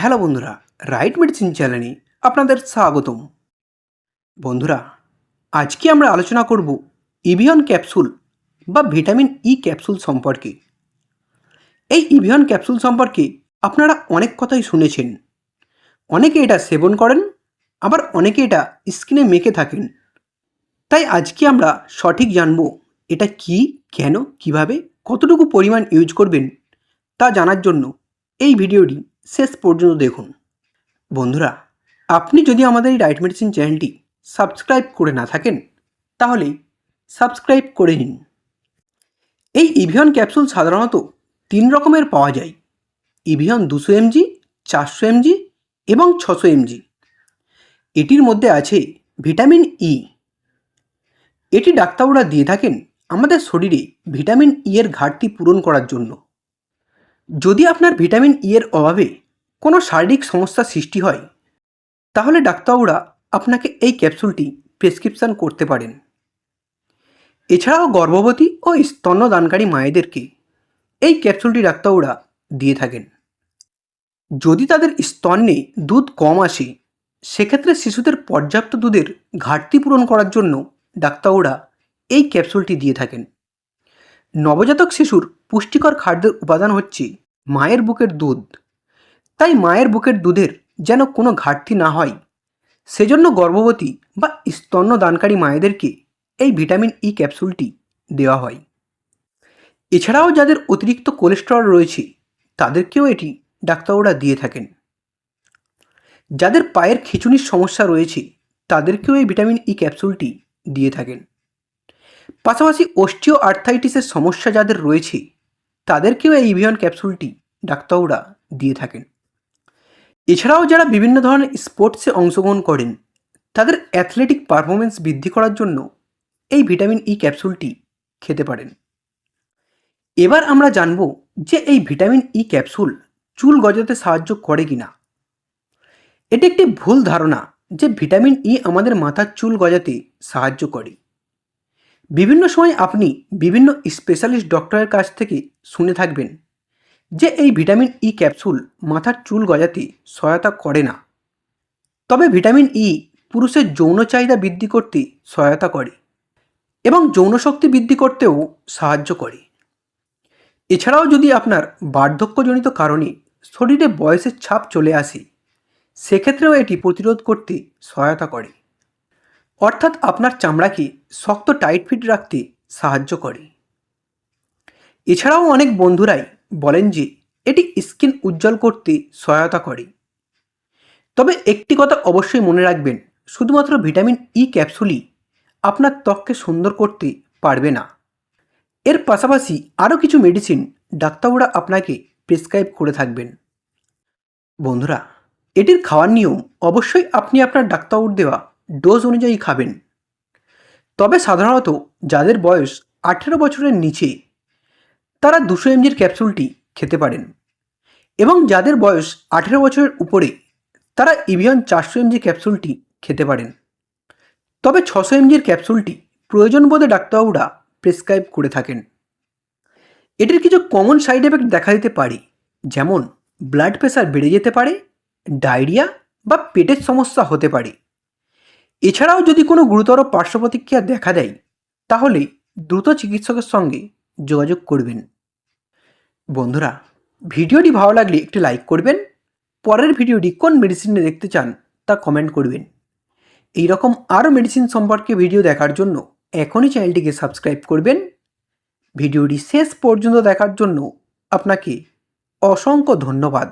Hello বন্ধুরা, right medicine চ্যানেলে আপনাদের স্বাগতম। বন্ধুরা, আজকে আমরা আলোচনা করব ইভিয়ন ক্যাপসুল বা ভিটামিন ই ক্যাপসুল সম্পর্কে। এই ইভিয়ন ক্যাপসুল সম্পর্কে আপনারা অনেক কথাই শুনেছেন। অনেকে এটা সেবন করেন, আবার অনেকে এটা স্কিনে মেখে থাকেন। তাই আজকে আমরা সঠিক জানব এটা কি, কেন, কিভাবে, কতটুকু পরিমাণ ইউজ করবেন তা জানার জন্য এই ভিডিওটি শেষ পর্যন্ত দেখুন। বন্ধুরা, আপনি যদি আমাদের এই রাইট মেডিসিন চ্যানেলটি সাবস্ক্রাইব করে না থাকেন তাহলে সাবস্ক্রাইব করে নিন। এই ইভিয়ন ক্যাপসুল সাধারণত 3 রকমের পাওয়া যায়: ইভিয়ন 200 mg, 400 mg এবং 600 mg। এটির মধ্যে আছে ভিটামিন ই। এটি ডাক্তাররা দিয়ে থাকেন আমাদের শরীরে ভিটামিন ই এর ঘাটতি পূরণ করার জন্য। যদি আপনার ভিটামিন ই এর অভাবে কোনো শারীরিক সমস্যা সৃষ্টি হয় তাহলে ডাক্তারবাবুরা আপনাকে এই ক্যাপসুলটি প্রেসক্রিপশান করতে পারেন। এছাড়াও গর্ভবতী ও স্তন্যদানকারী মায়েদেরকে এই ক্যাপসুলটি ডাক্তারবাবুরা দিয়ে থাকেন। যদি তাদের স্তন্যে দুধ কম আসে সেক্ষেত্রে শিশুদের পর্যাপ্ত দুধের ঘাটতি পূরণ করার জন্য ডাক্তারবাবুরা এই ক্যাপসুলটি দিয়ে থাকেন। নবজাতক শিশুর পুষ্টিকর খাদ্যের উপাদান হচ্ছে মায়ের বুকের দুধ। তাই মায়ের বুকের দুধের যেন কোনো ঘাটতি না হয় সেজন্য গর্ভবতী বা স্তন্যদানকারী মায়েদেরকে এই ভিটামিন ই ক্যাপসুলটি দেওয়া হয়। এছাড়াও যাদের অতিরিক্ত কোলেস্টেরল রয়েছে তাদেরকেও এটি ডাক্তারবাবুরা দিয়ে থাকেন। যাদের পায়ের খিঁচুনির সমস্যা রয়েছে তাদেরকেও এই ভিটামিন ই ক্যাপসুলটি দিয়ে থাকেন। পাশাপাশি অস্টিও আর্থাইটিসের সমস্যা যাদের রয়েছে তাদেরকেও এই ইভিয়ন ক্যাপসুলটি ডাক্তারবাবুরা দিয়ে থাকেন। এছাড়াও যারা বিভিন্ন ধরনের স্পোর্টসে অংশগ্রহণ করেন তাদের অ্যাথলেটিক পারফরমেন্স বৃদ্ধি করার জন্য এই ভিটামিন ই ক্যাপসুলটি খেতে পারেন। এবার আমরা জানব যে এই ভিটামিন ই ক্যাপসুল চুল গজাতে সাহায্য করে কিনা। এটি একটি ভুল ধারণা যে ভিটামিন ই আমাদের মাথার চুল গজাতে সাহায্য করে। বিভিন্ন সময় আপনি বিভিন্ন স্পেশালিস্ট ডক্টরের কাছ থেকে শুনে থাকবেন যে এই ভিটামিন ই ক্যাপসুল মাথার চুল গজাতে সহায়তা করে না। তবে ভিটামিন ই পুরুষের যৌন চাহিদা বৃদ্ধি করতে সহায়তা করে এবং যৌন শক্তি বৃদ্ধি করতেও সাহায্য করে। এছাড়াও যদি আপনার বার্ধক্যজনিত কারণে শরীরে বয়সের ছাপ চলে আসে সেক্ষেত্রেও এটি প্রতিরোধ করতে সহায়তা করে, অর্থাৎ আপনার চামড়াকে শক্ত টাইট ফিট রাখতে সাহায্য করে। এছাড়াও অনেক বন্ধুরাই বলেন যে এটি স্কিন উজ্জ্বল করতে সহায়তা করে। তবে একটি কথা অবশ্যই মনে রাখবেন, শুধুমাত্র ভিটামিন ই ক্যাপসুলই আপনার ত্বককে সুন্দর করতে পারবে না। এর পাশাপাশি আরও কিছু মেডিসিন ডাক্তারবাবুরা আপনাকে প্রেসক্রাইব করে থাকবেন। বন্ধুরা, এটির খাওয়ার নিয়ম অবশ্যই আপনি আপনার ডাক্তারবাবুর দেওয়া ডোজ অনুযায়ী খাবেন। তবে সাধারণত যাদের বয়স 18 বছরের নিচে তারা 200 mgর ক্যাপসুলটি খেতে পারেন এবং যাদের বয়স 18 বছরের উপরে তারা ইভিয়ন 400 mg ক্যাপসুলটি খেতে পারেন। তবে 600 mgর ক্যাপসুলটি প্রয়োজন বোধে ডাক্তারবাবুরা প্রেসক্রাইব করে থাকেন। এটির কিছু কমন সাইড এফেক্ট দেখা দিতে পারে, যেমন ব্লাড প্রেশার বেড়ে যেতে পারে, ডায়রিয়া বা পেটের সমস্যা হতে পারে। এছাড়াও যদি কোনো গুরুতর পার্শ্ব প্রতিক্রিয়া দেখা দেয় তাহলে দ্রুত চিকিৎসকের সঙ্গে যোগাযোগ করবেন। বন্ধুরা, ভিডিওটি ভালো লাগলে একটি লাইক করবেন। পরের ভিডিওটি কোন মেডিসিনে দেখতে চান তা কমেন্ট করবেন। এই রকম আরও মেডিসিন সম্পর্কে ভিডিও দেখার জন্য এখনই চ্যানেলটিকে সাবস্ক্রাইব করবেন। ভিডিওটি শেষ পর্যন্ত দেখার জন্য আপনাকে অসংখ্য ধন্যবাদ।